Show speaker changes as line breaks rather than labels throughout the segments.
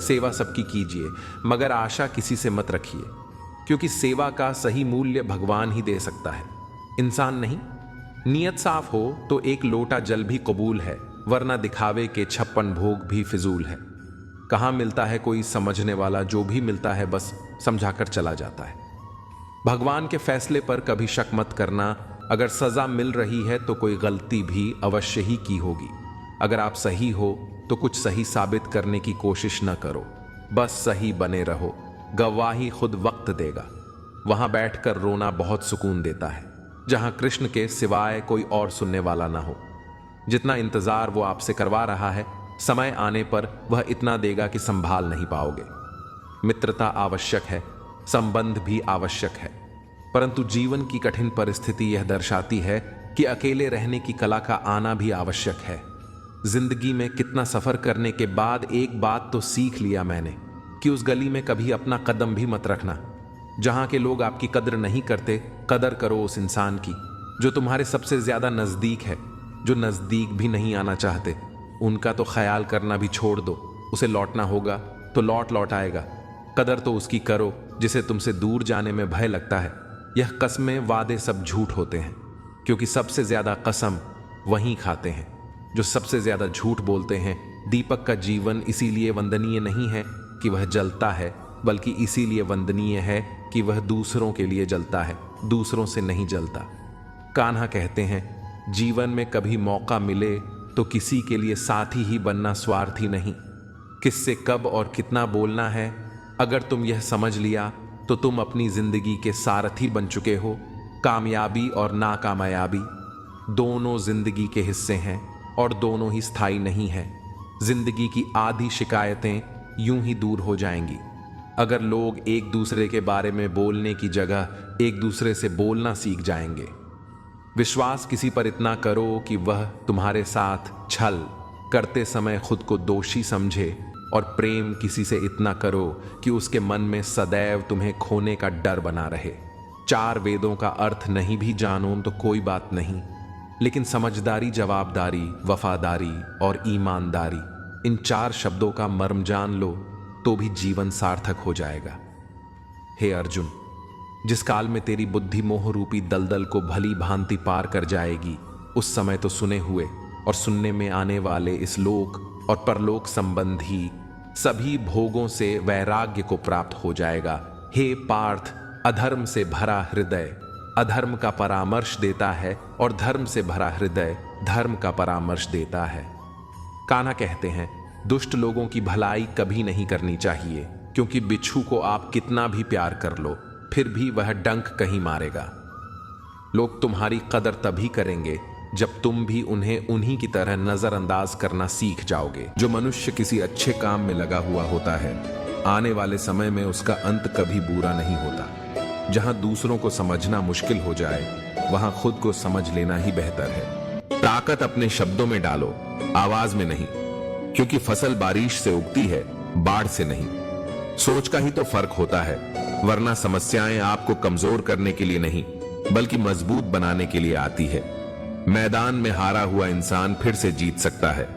सेवा सबकी कीजिए, मगर आशा किसी से मत रखिए, क्योंकि सेवा का सही मूल्य भगवान ही दे सकता है, इंसान नहीं। नियत साफ हो तो एक लोटा जल भी कबूल है, वरना दिखावे के 56 भोग भी फिजूल है। कहाँ मिलता है कोई समझने वाला, जो भी मिलता है बस समझाकर चला जाता है। भगवान के फैसले पर कभी शक मत करना। अगर सजा मिल रही है तो कोई गलती भी अवश्य ही की होगी। अगर आप सही हो तो कुछ सही साबित करने की कोशिश न करो, बस सही बने रहो। गवाही खुद वक्त देगा। वहां बैठकर रोना बहुत सुकून देता है, जहां कृष्ण के सिवाय कोई और सुनने वाला ना हो। जितना इंतजार वो आपसे करवा रहा है, समय आने पर वह इतना देगा कि संभाल नहीं पाओगे। मित्रता आवश्यक है, संबंध भी आवश्यक है, परंतु जीवन की कठिन परिस्थिति यह दर्शाती है कि अकेले रहने की कला का आना भी आवश्यक है। जिंदगी में कितना सफर करने के बाद एक बात तो सीख लिया मैंने कि उस गली में कभी अपना कदम भी मत रखना जहां के लोग आपकी कद्र नहीं करते। कदर करो उस इंसान की जो तुम्हारे सबसे ज्यादा नजदीक है। जो नजदीक भी नहीं आना चाहते, उनका तो ख्याल करना भी छोड़ दो। उसे लौटना होगा तो लौट आएगा। कदर तो उसकी करो जिसे तुमसे दूर जाने में भय लगता है। यह कस्में वादे सब झूठ होते हैं, क्योंकि सबसे ज्यादा कसम वहीं खाते हैं जो सबसे ज्यादा झूठ बोलते हैं। दीपक का जीवन इसीलिए वंदनीय नहीं है कि वह जलता है, बल्कि इसीलिए वंदनीय है कि वह दूसरों के लिए जलता है, दूसरों से नहीं जलता। कान्हा कहते हैं, जीवन में कभी मौका मिले तो किसी के लिए साथी ही बनना स्वार्थी नहीं। किससे कब और कितना बोलना है, अगर तुम यह समझ लिया तो तुम अपनी जिंदगी के सारथी बन चुके हो। कामयाबी और नाकामयाबी दोनों जिंदगी के हिस्से हैं और दोनों ही स्थायी नहीं है। जिंदगी की आधी शिकायतें यूं ही दूर हो जाएंगी अगर लोग एक दूसरे के बारे में बोलने की जगह एक दूसरे से बोलना सीख जाएंगे। विश्वास किसी पर इतना करो कि वह तुम्हारे साथ छल करते समय खुद को दोषी समझे, और प्रेम किसी से इतना करो कि उसके मन में सदैव तुम्हें खोने का डर बना रहे। 4 वेदों का अर्थ नहीं भी जानो तो कोई बात नहीं, लेकिन समझदारी, जवाबदारी, वफादारी और ईमानदारी, इन 4 शब्दों का मर्म जान लो तो भी जीवन सार्थक हो जाएगा। हे अर्जुन, जिस काल में तेरी बुद्धि मोह रूपी दलदल को भली भांति पार कर जाएगी, उस समय तो सुने हुए और सुनने में आने वाले इस लोक और परलोक संबंधी सभी भोगों से वैराग्य को प्राप्त हो जाएगा। हे पार्थ, अधर्म से भरा हृदय अधर्म का परामर्श देता है और धर्म से भरा हृदय धर्म का परामर्श देता है। कान्हा कहते हैं, दुष्ट लोगों की भलाई कभी नहीं करनी चाहिए, क्योंकि बिच्छू को आप कितना भी प्यार कर लो फिर भी वह डंक कहीं मारेगा। लोग तुम्हारी कदर तभी करेंगे जब तुम भी उन्हें उन्हीं की तरह नजरअंदाज करना सीख जाओगे। जो मनुष्य किसी अच्छे काम में लगा हुआ होता है, आने वाले समय में उसका अंत कभी बुरा नहीं होता। जहां दूसरों को समझना मुश्किल हो जाए, वहां खुद को समझ लेना ही बेहतर है। ताकत अपने शब्दों में डालो, आवाज में नहीं, क्योंकि फसल बारिश से उगती है, बाढ़ से नहीं। सोच का ही तो फर्क होता है, वरना समस्याएं आपको कमजोर करने के लिए नहीं, बल्कि मजबूत बनाने के लिए आती है। मैदान में हारा हुआ इंसान फिर से जीत सकता है,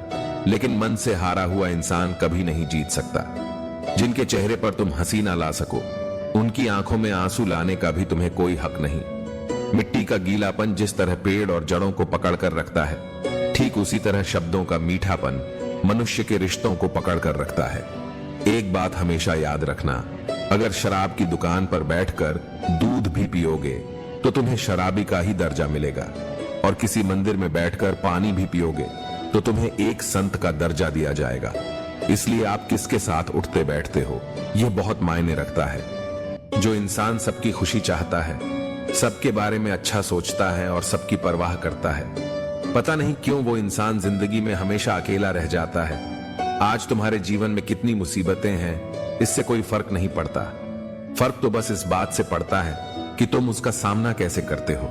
लेकिन मन से हारा हुआ इंसान कभी नहीं जीत सकता। जिनके चेहरे पर तुम हंसी ना ला सको, उनकी आंखों में आंसू लाने का भी तुम्हें कोई हक नहीं। मिट्टी का गीलापन जिस तरह पेड़ और जड़ों को पकड़ कर रखता है, ठीक उसी तरह शब्दों का मीठापन मनुष्य के रिश्तों को पकड़ कर रखता है। एक बात हमेशा याद रखना, अगर शराब की दुकान पर बैठकर दूध भी पियोगे तो तुम्हें शराबी का ही दर्जा मिलेगा, और किसी मंदिर में बैठकर पानी भी पियोगे तो तुम्हें एक संत का दर्जा दिया जाएगा। इसलिए आप किसके साथ उठते बैठते हो, यह बहुत मायने रखता है। जो इंसान सबकी खुशी चाहता है, सबके बारे में अच्छा सोचता है और सबकी परवाह करता है, पता नहीं क्यों वो इंसान जिंदगी में हमेशा अकेला रह जाता है। आज तुम्हारे जीवन में कितनी मुसीबतें हैं, इससे कोई फर्क नहीं पड़ता। फर्क तो बस इस बात से पड़ता है कि तुम उसका सामना कैसे करते हो।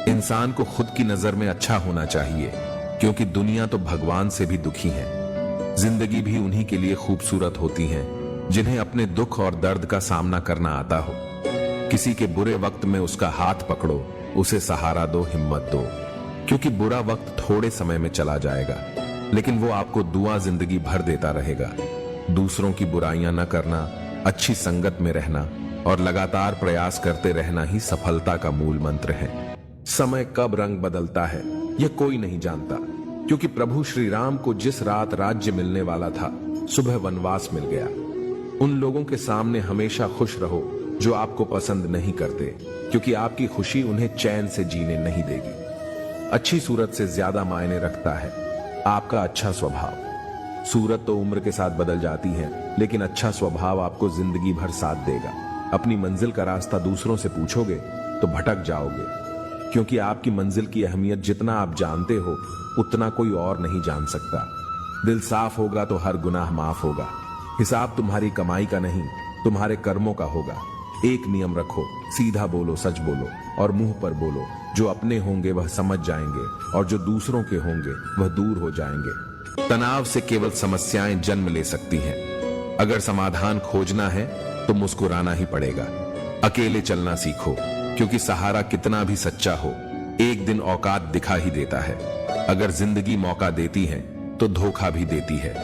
इंसान को खुद की नजर में अच्छा होना चाहिए, क्योंकि दुनिया तो भगवान से भी दुखी है। जिंदगी भी उन्हीं के लिए खूबसूरत होती है जिन्हें अपने दुख और दर्द का सामना करना आता हो। किसी के बुरे वक्त में उसका हाथ पकड़ो, उसे सहारा दो, हिम्मत दो, क्योंकि बुरा वक्त थोड़े समय में चला जाएगा, लेकिन वो आपको दुआ जिंदगी भर देता रहेगा। दूसरों की बुराइयां न करना, अच्छी संगत में रहना और लगातार प्रयास करते रहना ही सफलता का मूल मंत्र है। समय कब रंग बदलता है यह कोई नहीं जानता, क्योंकि प्रभु श्री राम को जिस रात राज्य मिलने वाला था, सुबह वनवास मिल गया। उन लोगों के सामने हमेशा खुश रहो जो आपको पसंद नहीं करते, क्योंकि आपकी खुशी उन्हें चैन से जीने नहीं देगी। अच्छी सूरत से ज्यादा मायने रखता है आपका अच्छा स्वभाव। सूरत तो उम्र के साथ बदल जाती है, लेकिन अच्छा स्वभाव आपको जिंदगी भर साथ देगा। अपनी मंजिल का रास्ता दूसरों से पूछोगे तो भटक जाओगे, क्योंकि आपकी मंजिल की अहमियत जितना आप जानते हो उतना कोई और नहीं जान सकता। दिल साफ होगा तो हर गुनाह माफ होगा। हिसाब तुम्हारी कमाई का नहीं, तुम्हारे कर्मों का होगा। एक नियम रखो, सीधा बोलो, सच बोलो और मुंह पर बोलो। जो अपने होंगे वह समझ जाएंगे और जो दूसरों के होंगे वह दूर हो जाएंगे। तनाव से केवल समस्याएं जन्म ले सकती हैं। अगर समाधान खोजना है तो मुस्कुराना ही पड़ेगा। अकेले चलना सीखो, क्योंकि सहारा कितना भी सच्चा हो एक दिन औकात दिखा ही देता है। अगर जिंदगी मौका देती है तो धोखा भी देती है।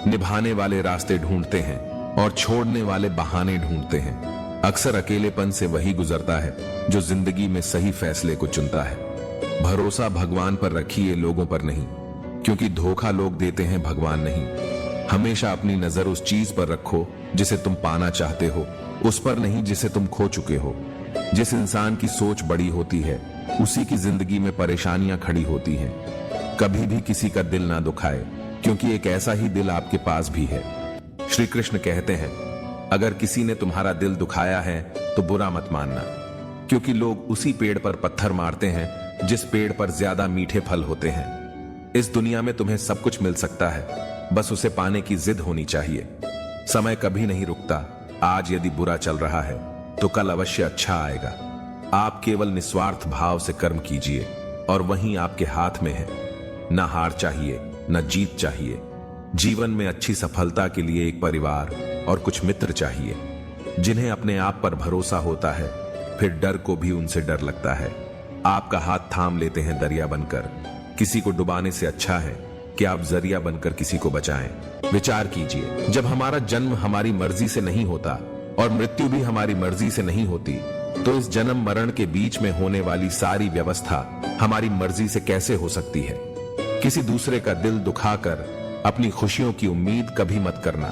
निभाने वाले रास्ते ढूंढते हैं और छोड़ने वाले बहाने ढूंढते हैं। अक्सर अकेलेपन से वही गुजरता है जो जिंदगी में सही फैसले को चुनता है। भरोसा भगवान पर रखिए, लोगों पर नहीं, क्योंकि धोखा लोग देते हैं, भगवान नहीं। हमेशा अपनी नजर उस चीज पर रखो जिसे तुम पाना चाहते हो, उस पर नहीं जिसे तुम खो चुके हो। जिस इंसान की सोच बड़ी होती है उसी की जिंदगी में परेशानियां खड़ी होती हैं। कभी भी किसी का दिल ना दुखाए, क्योंकि एक ऐसा ही दिल आपके पास भी है। श्री कृष्ण कहते हैं, अगर किसी ने तुम्हारा दिल दुखाया है तो बुरा मत मानना, क्योंकि लोग उसी पेड़ पर पत्थर मारते हैं जिस पेड़ पर ज्यादा मीठे फल होते हैं। इस दुनिया में तुम्हें सब कुछ मिल सकता है, बस उसे पाने की जिद होनी चाहिए। समय कभी नहीं रुकता। आज यदि बुरा चल रहा है तो कल अवश्य अच्छा आएगा। आप केवल निस्वार्थ भाव से कर्म कीजिए और वहीं आपके हाथ में है। न हार चाहिए न जीत चाहिए। जीवन में अच्छी सफलता के लिए एक परिवार और कुछ मित्र चाहिए, जिन्हें अपने आप पर भरोसा होता है, फिर डर को भी उनसे डर लगता है। आपका हाथ थाम लेते हैं दरिया बनकर। किसी को डुबाने से अच्छा है कि आप जरिया बनकर किसी को बचाएं। विचार कीजिए, जब हमारा जन्म हमारी मर्जी से नहीं होता और मृत्यु भी हमारी मर्जी से नहीं होती, तो इस जन्म मरण के बीच में होने वाली सारी व्यवस्था हमारी मर्जी से कैसे हो सकती है। किसी दूसरे का दिल दुखाकर अपनी खुशियों की उम्मीद कभी मत करना।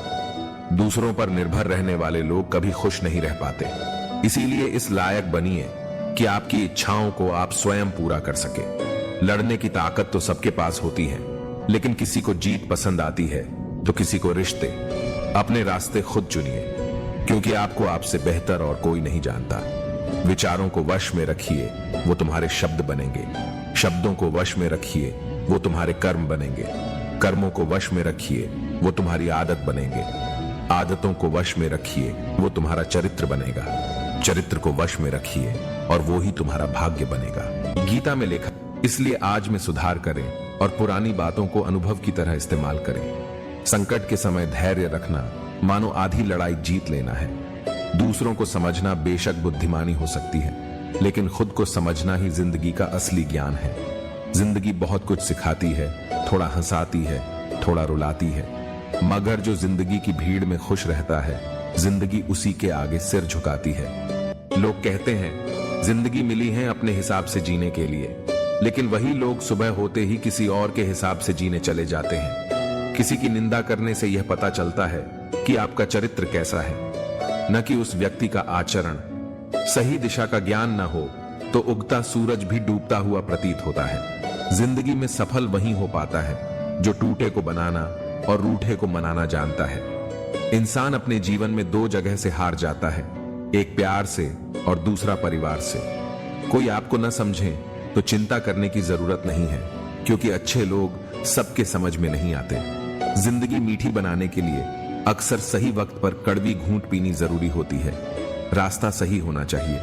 दूसरों पर निर्भर रहने वाले लोग कभी खुश नहीं रह पाते। इसीलिए इस लायक बनिए कि आपकी इच्छाओं को आप स्वयं पूरा कर सके। लड़ने की ताकत तो सबके पास होती है, लेकिन किसी को जीत पसंद आती है तो किसी को रिश्ते। अपने रास्ते खुद चुनिए, क्योंकि आपको आपसे बेहतर और कोई नहीं जानता। विचारों को वश में रखिए, वो तुम्हारे शब्द बनेंगे। शब्दों को वश में रखिए, वो तुम्हारे कर्म बनेंगे। कर्मों को वश में रखिए, वो तुम्हारी आदत बनेंगे। आदतों को वश में रखिए, वो तुम्हारा चरित्र बनेगा। चरित्र को वश में रखिए और वो ही तुम्हारा भाग्य बनेगा। गीता में लिखा, इसलिए आज में सुधार करें और पुरानी बातों को अनुभव की तरह इस्तेमाल करें। संकट के समय धैर्य रखना मानो आधी लड़ाई जीत लेना है। दूसरों को समझना बेशक बुद्धिमानी हो सकती है, लेकिन खुद को समझना ही जिंदगी का असली ज्ञान है। जिंदगी बहुत कुछ सिखाती है, थोड़ा हंसाती है, थोड़ा रुलाती है, मगर जो जिंदगी की भीड़ में खुश रहता है, जिंदगी उसी के आगे सिर झुकाती है। लोग कहते हैं जिंदगी मिली है अपने हिसाब से जीने के लिए, लेकिन वही लोग सुबह होते ही किसी और के हिसाब से जीने चले जाते हैं। किसी की निंदा करने से यह पता चलता है कि आपका चरित्र कैसा है, न कि उस व्यक्ति का आचरण। सही दिशा का ज्ञान न हो तो उगता सूरज भी डूबता हुआ प्रतीत होता है। जिंदगी में सफल वही हो पाता है जो टूटे को बनाना और रूठे को मनाना जानता है। इंसान अपने जीवन में दो जगह से हार जाता है, एक प्यार से और दूसरा परिवार से। कोई आपको न समझे तो चिंता करने की जरूरत नहीं है, क्योंकि अच्छे लोग सबके समझ में नहीं आते। जिंदगी मीठी बनाने के लिए अक्सर सही वक्त पर कड़वी घूंट पीनी जरूरी होती है। रास्ता सही होना चाहिए,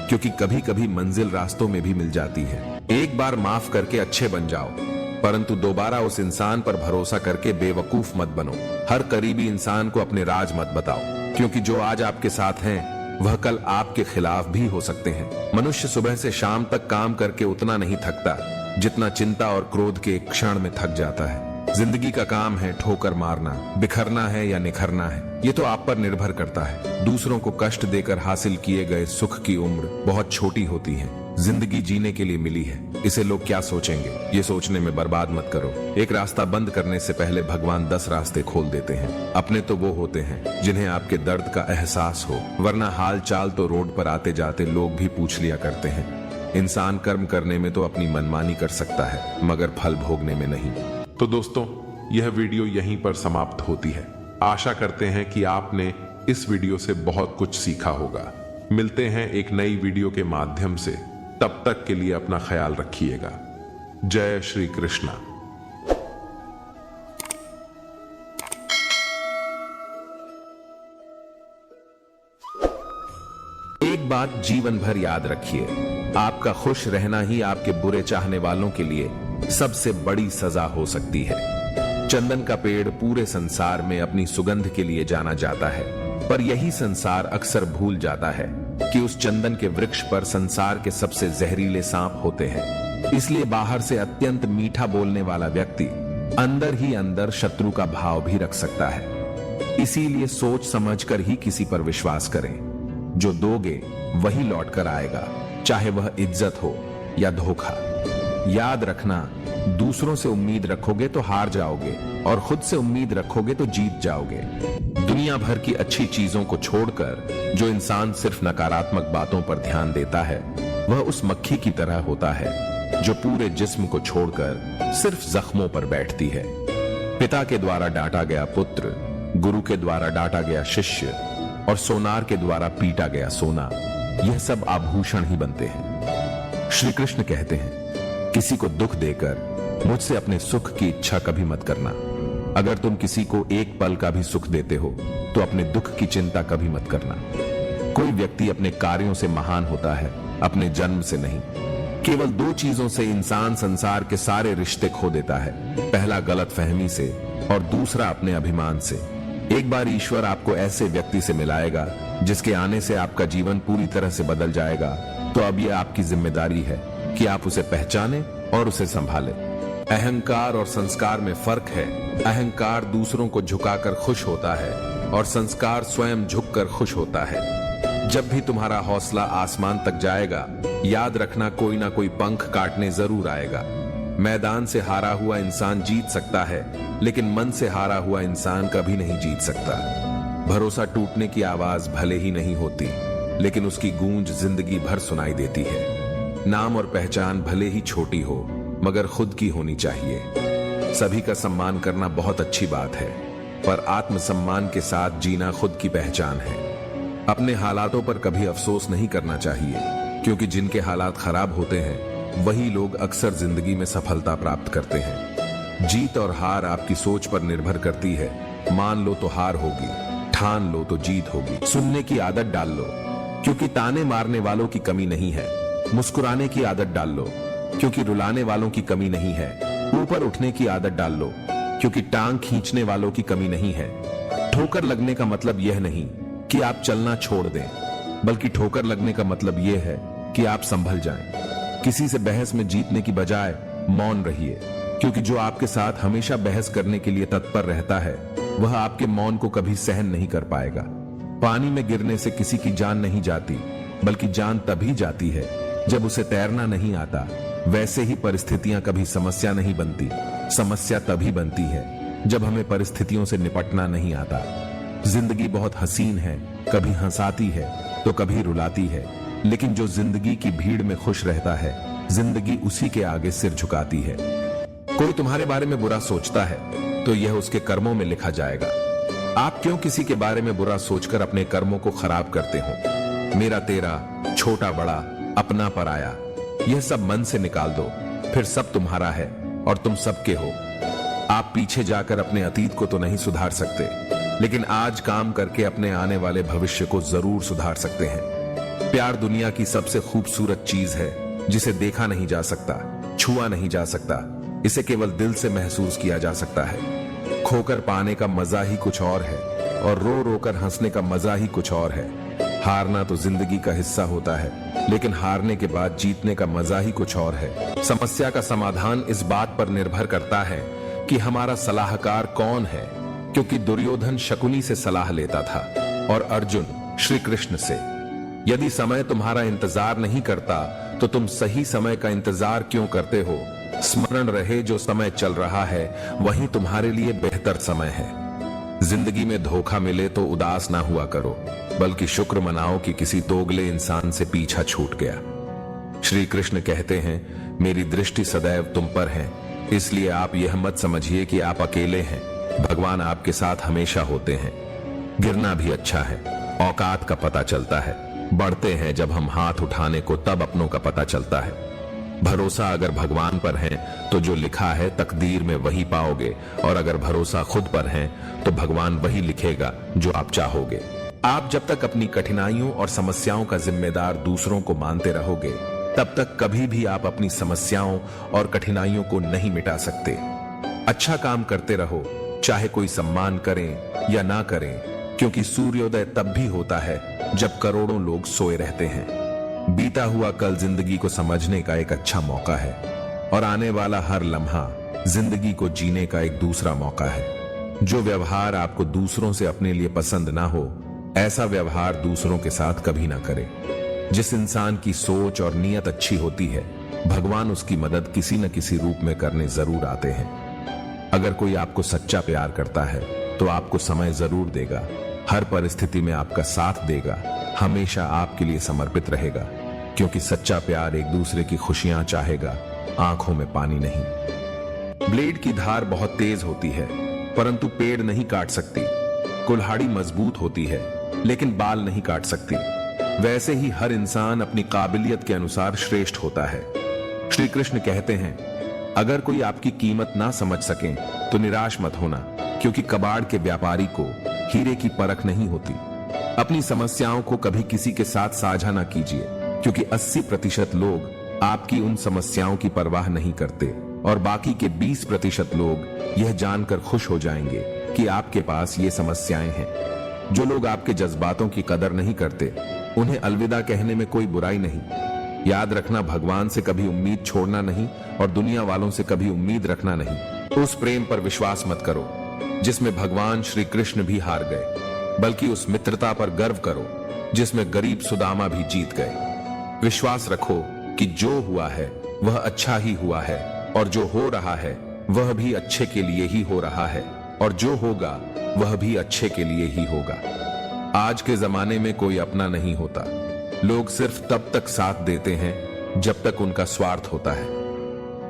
क्योंकि कभी कभी मंजिल रास्तों में भी मिल जाती है। एक बार माफ करके अच्छे बन जाओ, परंतु दोबारा उस इंसान पर भरोसा करके बेवकूफ मत बनो। हर करीबी इंसान को अपने राज मत बताओ, क्योंकि जो आज आपके साथ हैं वह कल आपके खिलाफ भी हो सकते हैं। मनुष्य सुबह से शाम तक काम करके उतना नहीं थकता जितना चिंता और क्रोध के एक क्षण में थक जाता है। जिंदगी का काम है ठोकर मारना, बिखरना है या निखरना है, ये तो आप पर निर्भर करता है। दूसरों को कष्ट देकर हासिल किए गए सुख की उम्र बहुत छोटी होती है। जिंदगी जीने के लिए मिली है, इसे लोग क्या सोचेंगे ये सोचने में बर्बाद मत करो। एक रास्ता बंद करने से पहले भगवान 10 रास्ते खोल देते हैं। अपने तो वो होते हैं जिन्हें आपके दर्द का एहसास हो, वरना हाल चाल तो रोड पर आते जाते लोग भी पूछ लिया करते हैं। इंसान कर्म करने में तो अपनी मनमानी कर सकता है, मगर फल भोगने में नहीं। तो दोस्तों, यह वीडियो यहीं पर समाप्त होती है। आशा करते हैं कि आपने इस वीडियो से बहुत कुछ सीखा होगा। मिलते हैं एक नई वीडियो के माध्यम से, तब तक के लिए अपना ख्याल रखिएगा। जय श्री कृष्णा। एक बात जीवन भर याद रखिए, आपका खुश रहना ही आपके बुरे चाहने वालों के लिए सबसे बड़ी सजा हो सकती है। चंदन का पेड़ पूरे संसार में अपनी सुगंध के लिए जाना जाता है, पर यही संसार अक्सर भूल जाता है कि उस चंदन के वृक्ष पर संसार के सबसे जहरीले सांप होते हैं। इसलिए बाहर से अत्यंत मीठा बोलने वाला व्यक्ति अंदर ही अंदर शत्रु का भाव भी रख सकता है। इसीलिए सोच समझकर ही किसी पर विश्वास करें। जो दोगे वही लौट कर आएगा, चाहे वह इज्जत हो या धोखा। याद रखना, दूसरों से उम्मीद रखोगे तो हार जाओगे और खुद से उम्मीद रखोगे तो जीत जाओगे। दुनिया भर की अच्छी चीजों को छोड़कर जो इंसान सिर्फ नकारात्मक बातों पर ध्यान देता है, वह उस मक्खी की तरह होता है जो पूरे जिस्म को छोड़कर सिर्फ जख्मों पर बैठती है। पिता के द्वारा डांटा गया पुत्र, गुरु के द्वारा डांटा गया शिष्य और सोनार के द्वारा पीटा गया सोना, यह सब आभूषण ही बनते हैं। श्री कृष्ण कहते हैं, किसी को दुख देकर मुझसे अपने सुख की इच्छा कभी मत करना। अगर तुम किसी को एक पल का भी सुख देते हो तो अपने दुख की चिंता कभी मत करना। कोई व्यक्ति अपने कार्यों से महान होता है, अपने जन्म से नहीं। केवल 2 चीजों से इंसान संसार के सारे रिश्ते खो देता है। पहला गलतफहमी से और दूसरा अपने अभिमान से। एक बार ईश्वर आपको ऐसे व्यक्ति से मिलाएगा जिसके आने से आपका जीवन पूरी तरह से बदल जाएगा, तो अब यह आपकी जिम्मेदारी है कि आप उसे पहचाने और उसे संभालें। अहंकार और संस्कार में फर्क है। अहंकार दूसरों को झुकाकर खुश होता है और संस्कार स्वयं झुककर खुश होता है। जब भी तुम्हारा हौसला आसमान तक जाएगा, याद रखना कोई ना कोई पंख काटने जरूर आएगा। मैदान से हारा हुआ इंसान जीत सकता है, लेकिन मन से हारा हुआ इंसान कभी नहीं जीत सकता। भरोसा टूटने की आवाज भले ही नहीं होती, लेकिन उसकी गूंज जिंदगी भर सुनाई देती है। नाम और पहचान भले ही छोटी हो, मगर खुद की होनी चाहिए। सभी का सम्मान करना बहुत अच्छी बात है, पर आत्मसम्मान के साथ जीना खुद की पहचान है। अपने हालातों पर कभी अफसोस नहीं करना चाहिए, क्योंकि जिनके हालात खराब होते हैं वही लोग अक्सर जिंदगी में सफलता प्राप्त करते हैं। जीत और हार आपकी सोच पर निर्भर करती है। मान लो तो हार होगी, ठान लो तो जीत होगी। सुनने की आदत डाल लो, क्योंकि ताने मारने वालों की कमी नहीं है। मुस्कुराने की आदत डाल लो, क्योंकि रुलाने वालों की कमी नहीं है। ऊपर उठने की आदत डाल लो, क्योंकि टांग खींचने वालों की कमी नहीं है। ठोकर लगने का मतलब यह नहीं कि आप चलना छोड़ दें, बल्कि ठोकर लगने का मतलब यह है कि आप संभल जाएं। किसी से बहस में जीतने की बजाय मौन रहिए, क्योंकि जो आपके साथ हमेशा बहस करने के लिए तत्पर रहता है, वह आपके मौन को कभी सहन नहीं कर पाएगा। पानी में गिरने से किसी की जान नहीं जाती, बल्कि जान तभी जाती है जब उसे तैरना नहीं आता। वैसे ही परिस्थितियां कभी समस्या नहीं बनती, समस्या तभी बनती है जब हमें परिस्थितियों से निपटना नहीं आता। जिंदगी बहुत हसीन है, कभी हंसाती है तो कभी रुलाती है, लेकिन जो जिंदगी की भीड़ में खुश रहता है, जिंदगी उसी के आगे सिर झुकाती है। कोई तुम्हारे बारे में बुरा सोचता है तो यह उसके कर्मों में लिखा जाएगा। आप क्यों किसी के बारे में बुरा सोचकर अपने कर्मों को खराब करते हो? मेरा तेरा, छोटा बड़ा, अपना पराया, यह सब मन से निकाल दो, फिर सब तुम्हारा है और तुम सबके हो। आप पीछे जाकर अपने अतीत को तो नहीं सुधार सकते, लेकिन आज काम करके अपने आने वाले भविष्य को जरूर सुधार सकते हैं। प्यार दुनिया की सबसे खूबसूरत चीज है, जिसे देखा नहीं जा सकता, छुआ नहीं जा सकता, इसे केवल दिल से महसूस किया जा सकता है। खोकर पाने का मजा ही कुछ और है और रो रो कर हंसने का मजा ही कुछ और है। हारना तो जिंदगी का हिस्सा होता है, लेकिन हारने के बाद जीतने का मजा ही कुछ और है। समस्या का समाधान इस बात पर निर्भर करता है कि हमारा सलाहकार कौन है, क्योंकि दुर्योधन शकुनी से सलाह लेता था और अर्जुन श्री कृष्ण से। यदि समय तुम्हारा इंतजार नहीं करता तो तुम सही समय का इंतजार क्यों करते हो? स्मरण रहे जो समय चल रहा है वही तुम्हारे लिए बेहतर समय है। जिंदगी में धोखा मिले तो उदास ना हुआ करो, बल्कि शुक्र मनाओ कि किसी दोगले इंसान से पीछा छूट गया। श्री कृष्ण कहते हैं, मेरी दृष्टि सदैव तुम पर है, इसलिए आप यह मत समझिए कि आप अकेले हैं। भगवान आपके साथ हमेशा होते हैं। गिरना भी अच्छा है, औकात का पता चलता है। बढ़ते हैं जब हम हाथ उठाने को, तब अपनों का पता चलता है। भरोसा अगर भगवान पर है तो जो लिखा है तकदीर में वही पाओगे, और अगर भरोसा खुद पर है तो भगवान वही लिखेगा जो आप चाहोगे। आप जब तक अपनी कठिनाइयों और समस्याओं का जिम्मेदार दूसरों को मानते रहोगे, तब तक कभी भी आप अपनी समस्याओं और कठिनाइयों को नहीं मिटा सकते। अच्छा काम करते रहो, चाहे कोई सम्मान करें या ना करें, क्योंकि सूर्योदय तब भी होता है जब करोड़ों लोग सोए रहते हैं। बीता हुआ कल जिंदगी को समझने का एक अच्छा मौका है, और आने वाला हर लम्हा जिंदगी को जीने का एक दूसरा मौका है। जो व्यवहार आपको दूसरों से अपने लिए पसंद ना हो, ऐसा व्यवहार दूसरों के साथ कभी ना करें। जिस इंसान की सोच और नीयत अच्छी होती है, भगवान उसकी मदद किसी न किसी रूप में करने जरूर आते हैं। अगर कोई आपको सच्चा प्यार करता है तो आपको समय जरूर देगा, हर परिस्थिति में आपका साथ देगा, हमेशा आपके लिए समर्पित रहेगा, क्योंकि सच्चा प्यार एक दूसरे की खुशियां चाहेगा, आंखों में पानी नहीं। ब्लेड की धार बहुत तेज होती है, परंतु पेड़ नहीं काट सकती। कुल्हाड़ी मजबूत होती है, लेकिन बाल नहीं काट सकती। वैसे ही हर इंसान अपनी काबिलियत के अनुसार श्रेष्ठ होता है। श्री कृष्ण कहते हैं, अगर कोई आपकी कीमत ना समझ सके तो निराश मत होना, क्योंकि कबाड़ के व्यापारी को हीरे की परख नहीं होती। अपनी समस्याओं को कभी किसी के साथ साझा ना कीजिए, क्योंकि 80% लोग आपकी उन समस्याओं की परवाह नहीं करते, और बाकी के 20% लोग यह जानकर खुश हो जाएंगे कि आपके पास ये समस्याएं हैं। जो लोग आपके जज्बातों की कदर नहीं करते, उन्हें अलविदा कहने में कोई बुराई नहीं। याद रखना, भगवान से कभी उम्मीद छोड़ना नहीं और दुनिया वालों से कभी उम्मीद रखना नहीं। उस प्रेम पर विश्वास मत करो जिसमें भगवान श्री कृष्ण भी हार गए, बल्कि उस मित्रता पर गर्व करो जिसमें गरीब सुदामा भी जीत गए। विश्वास रखो कि जो हुआ है वह अच्छा ही हुआ है, और जो हो रहा है वह भी अच्छे के लिए ही हो रहा है, और जो होगा वह भी अच्छे के लिए ही होगा। आज के जमाने में कोई अपना नहीं होता। लोग सिर्फ तब तक साथ देते हैं जब तक उनका स्वार्थ होता है।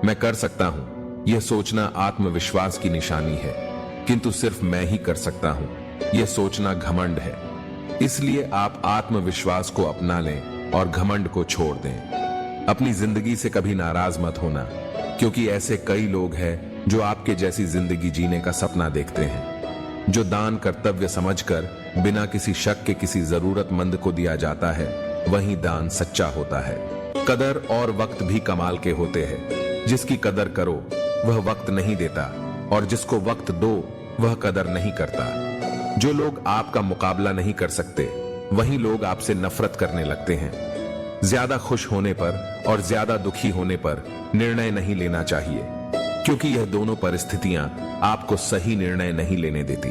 मैं कर सकता हूं, यह सोचना आत्मविश्वास की निशानी है, किंतु सिर्फ मैं ही कर सकता हूं, यह सोचना घमंड है। इसलिए आप आत्मविश्वास को अपना लें और घमंड को छोड़ दें। अपनी जिंदगी से कभी नाराज मत होना, क्योंकि ऐसे कई लोग हैं जो आपके जैसी जिंदगी जीने का सपना देखते हैं। जो दान कर्तव्य समझकर बिना किसी शक के किसी जरूरतमंद को दिया जाता है, वही दान सच्चा होता है। कदर और वक्त भी कमाल के होते हैं। जिसकी कदर करो वह वक्त नहीं देता, और जिसको वक्त दो वह कदर नहीं करता। जो लोग आपका मुकाबला नहीं कर सकते, वही लोग आपसे नफरत करने लगते हैं। ज्यादा खुश होने पर और ज्यादा दुखी होने पर निर्णय नहीं लेना चाहिए, क्योंकि यह दोनों परिस्थितियां आपको सही निर्णय नहीं लेने देती।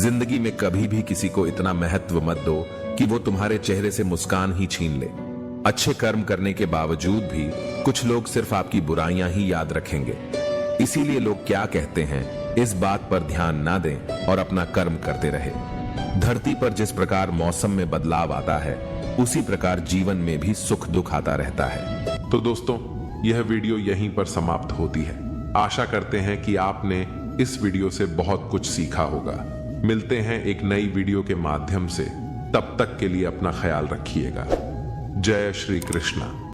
जिंदगी में कभी भी किसी को इतना महत्व मत दो कि वो तुम्हारे चेहरे से मुस्कान ही छीन ले। अच्छे कर्म करने के बावजूद भी कुछ लोग सिर्फ आपकी बुराइयां ही याद रखेंगे। इसीलिए लोग क्या कहते हैं, इस बात पर ध्यान ना दें और अपना कर्म करते रहे। धरती पर जिस प्रकार मौसम में बदलाव आता है, उसी प्रकार जीवन में भी सुख दुख आता रहता है। तो दोस्तों, यह वीडियो यहीं पर समाप्त होती है। आशा करते हैं कि आपने इस वीडियो से बहुत कुछ सीखा होगा। मिलते हैं एक नई वीडियो के माध्यम से। तब तक के लिए अपना ख्याल रखिएगा। जय श्री कृष्णा।